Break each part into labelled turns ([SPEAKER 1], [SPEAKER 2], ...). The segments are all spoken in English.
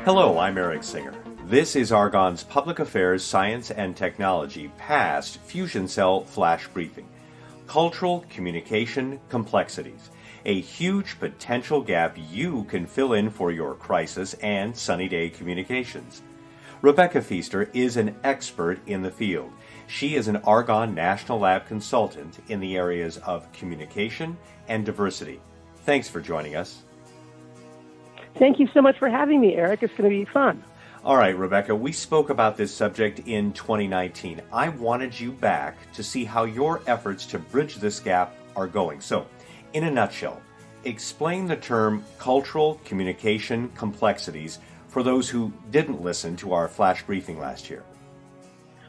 [SPEAKER 1] Hello, I'm Eric Singer. This is Argonne's Public Affairs, Science and Technology Past Fusion Cell Flash Briefing. Cultural Communication Complexities, a huge potential gap you can fill in for your crisis and sunny day communications. Rebecca Feaster is an expert in the field. She is an Argonne National Lab consultant in the areas of communication and diversity. Thanks for joining us.
[SPEAKER 2] Thank you so much for having me, Eric. It's going to be fun.
[SPEAKER 1] All right, Rebecca, we spoke about this subject in 2019. I wanted you back to see how your efforts to bridge this gap are going. So, in a nutshell, explain the term cultural communication complexities for those who didn't listen to our flash briefing last year.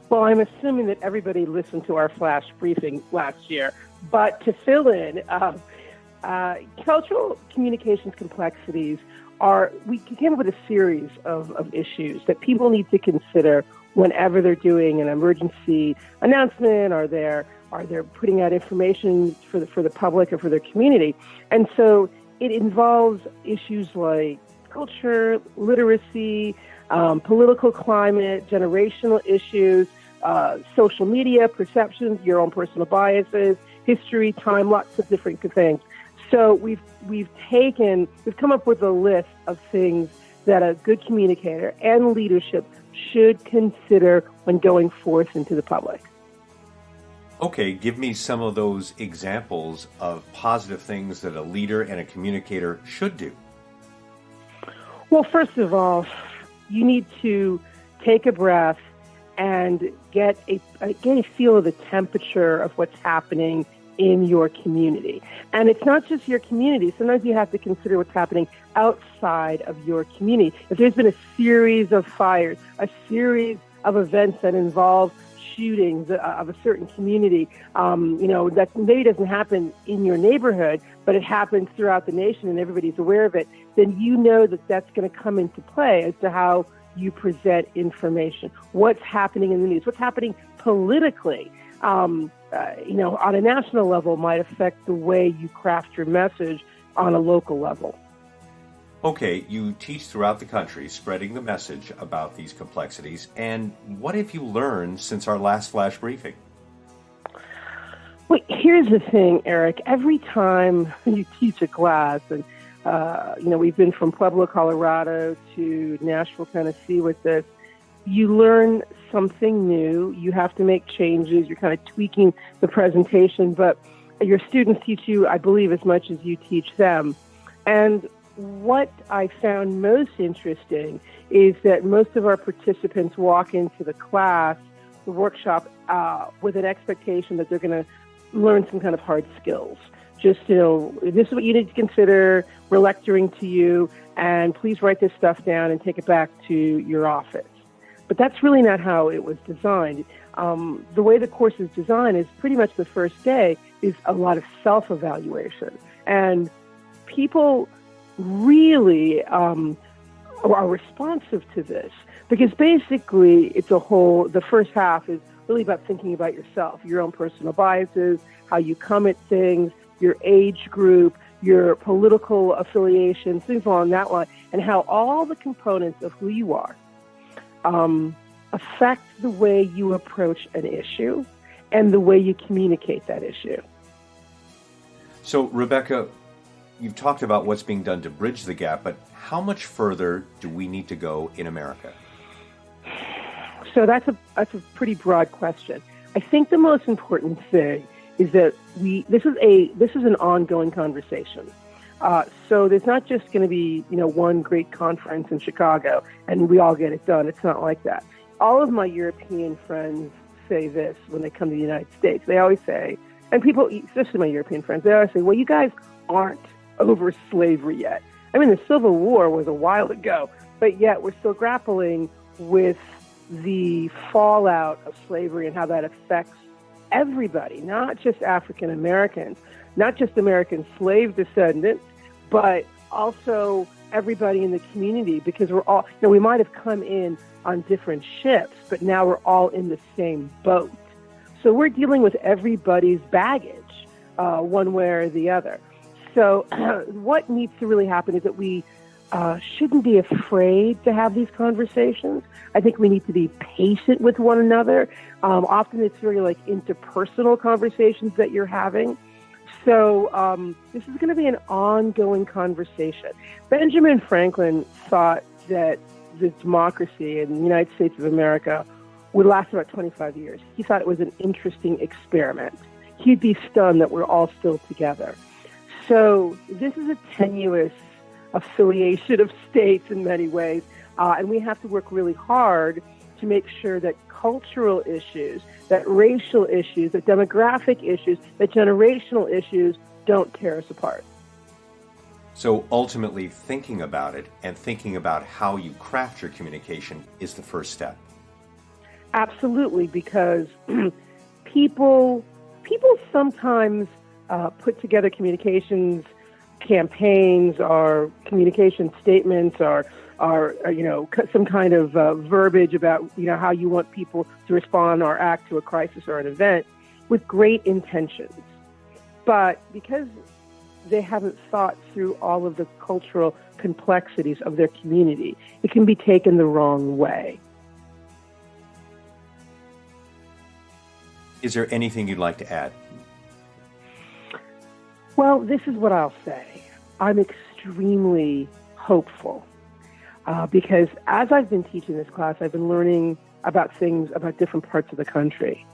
[SPEAKER 2] Well, I'm assuming that everybody listened to our flash briefing last year, but to fill in, cultural communications complexities we came up with a series of issues that people need to consider whenever they're doing an emergency announcement or they're putting out information for the public or for their community. And so it involves issues like culture, literacy, political climate, generational issues, social media, perceptions, your own personal biases, history, time, lots of different things. So we've come up with a list of things that a good communicator and leadership should consider when going forth into the public.
[SPEAKER 1] Okay, give me some of those examples of positive things that a leader and a communicator should do.
[SPEAKER 2] Well, first of all, you need to take a breath and get a feel of the temperature of what's happening in your community. And it's not just your community. Sometimes you have to consider what's happening outside of your community. If there's been a series of fires, a series of events that involve shootings of a certain community, that maybe doesn't happen in your neighborhood, but it happens throughout the nation and everybody's aware of it, then you know that that's going to come into play as to how you present information. What's happening in the news? What's happening politically? On a national level might affect the way you craft your message on a local level.
[SPEAKER 1] Okay, you teach throughout the country, spreading the message about these complexities. And what have you learned since our last flash briefing?
[SPEAKER 2] Well, here's the thing, Eric. Every time you teach a class, and we've been from Pueblo, Colorado to Nashville, Tennessee with this, you learn something new. You have to make changes. You're kind of tweaking the presentation, but your students teach you, I believe, as much as you teach them. And what I found most interesting is that most of our participants walk into the class, the workshop, with an expectation that they're going to learn some kind of hard skills. Just, this is what you need to consider. We're lecturing to you, and please write this stuff down and take it back to your office. But that's really not how it was designed. The way the course is designed is pretty much the first day is a lot of self-evaluation. And people really are responsive to this because basically the first half is really about thinking about yourself, your own personal biases, how you come at things, your age group, your political affiliations, things along that line, and how all the components of who you are affect the way you approach an issue and the way you communicate that issue.
[SPEAKER 1] So, Rebecca, you've talked about what's being done to bridge the gap, but how much further do we need to go in America?
[SPEAKER 2] So that's a pretty broad question. I think the most important thing is that this is an ongoing conversation. So there's not just going to be, one great conference in Chicago and we all get it done. It's not like that. All of my European friends say this when they come to the United States. They always say, and people, especially my European friends, they always say, well, you guys aren't over slavery yet. I mean, the Civil War was a while ago, but yet we're still grappling with the fallout of slavery and how that affects everybody, not just African Americans, not just American slave descendants, but also everybody in the community, because we're all, we might have come in on different ships, but now we're all in the same boat. So we're dealing with everybody's baggage, one way or the other. So what needs to really happen is that we shouldn't be afraid to have these conversations. I think we need to be patient with one another. Often it's very like interpersonal conversations that you're having. So this is going to be an ongoing conversation. Benjamin Franklin thought that the democracy in the United States of America would last about 25 years. He thought it was an interesting experiment. He'd be stunned that we're all still together. So this is a tenuous affiliation of states in many ways, and we have to work really hard to make sure that cultural issues, that racial issues, that demographic issues, that generational issues don't tear us apart.
[SPEAKER 1] So ultimately, thinking about it and thinking about how you craft your communication is the first step.
[SPEAKER 2] Absolutely, because people sometimes put together communications campaigns or communication statements or some kind of verbiage about how you want people to respond or act to a crisis or an event with great intentions. But because they haven't thought through all of the cultural complexities of their community, it can be taken the wrong way.
[SPEAKER 1] Is there anything you'd like to add?
[SPEAKER 2] Well, this is what I'll say. I'm extremely hopeful because as I've been teaching this class, I've been learning about things about different parts of the country.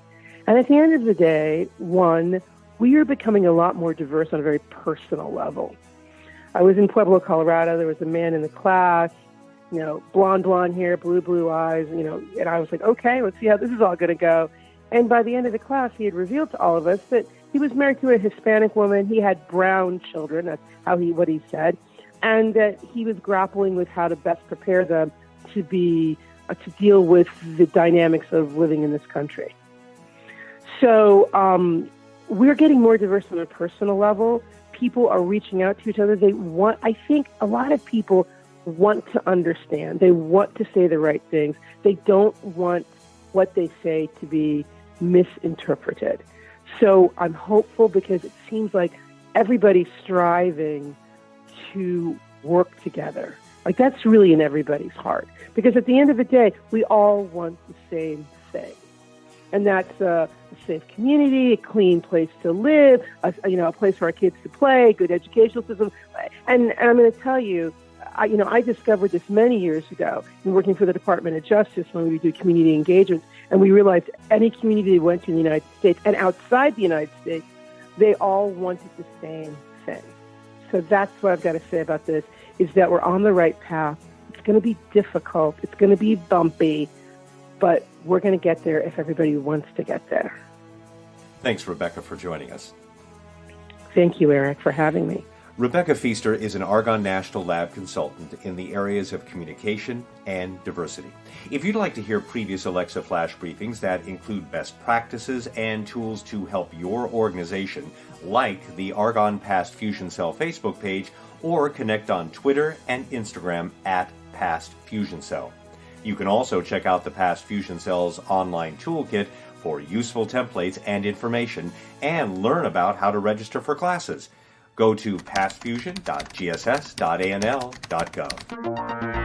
[SPEAKER 2] And at the end of the day, one, we are becoming a lot more diverse on a very personal level. I was in Pueblo, Colorado. There was a man in the class, blonde hair, blue eyes, and I was like, okay, let's see how this is all going to go. And by the end of the class, he had revealed to all of us that he was married to a Hispanic woman. He had brown children. That's what he said. And that he was grappling with how to best prepare them to deal with the dynamics of living in this country. So we're getting more diverse on a personal level. People are reaching out to each other. I think a lot of people want to understand. They want to say the right things. They don't want what they say to be misinterpreted. So I'm hopeful because it seems like everybody's striving to work together. Like that's really in everybody's heart. Because at the end of the day, we all want the same thing. And that's a safe community, a clean place to live, a place for our kids to play, good educational system. And I'm going to tell you, I discovered this many years ago in working for the Department of Justice when we do community engagements, and we realized any community we went to in the United States and outside the United States, they all wanted the same thing. So that's what I've got to say about this, is that we're on the right path. It's going to be difficult. It's going to be bumpy, but we're going to get there if everybody wants to get there.
[SPEAKER 1] Thanks, Rebecca, for joining us.
[SPEAKER 2] Thank you, Eric, for having me.
[SPEAKER 1] Rebecca Feaster is an Argonne National Lab consultant in the areas of communication and diversity. If you'd like to hear previous Alexa Flash briefings that include best practices and tools to help your organization, like the Argonne Past Fusion Cell Facebook page, or connect on Twitter and Instagram at Past Fusion Cell. You can also check out the Past Fusion Cell's online toolkit for useful templates and information, and learn about how to register for classes. Go to pastfusion.gss.anl.gov.